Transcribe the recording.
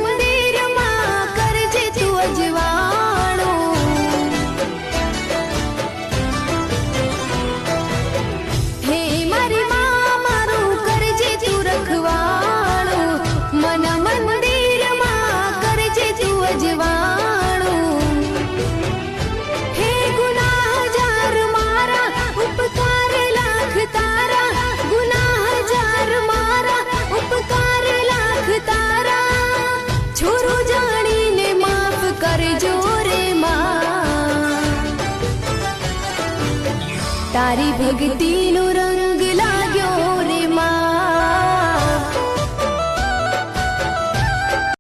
મંદિરમાં કરજે તું અજવાળું. હે મારી માં મારું કરજે તું રખવાળું. મન મંદિરમાં કરજે તું અજવાળું. હે ગુનાહ હજાર મારા ઉપકાર લાખ તારા. ગુનાહ હજાર મારા ઉપકાર લાખ તારા. છોરું જાણીને માફ કરજો રે માં. તારી ભક્તિ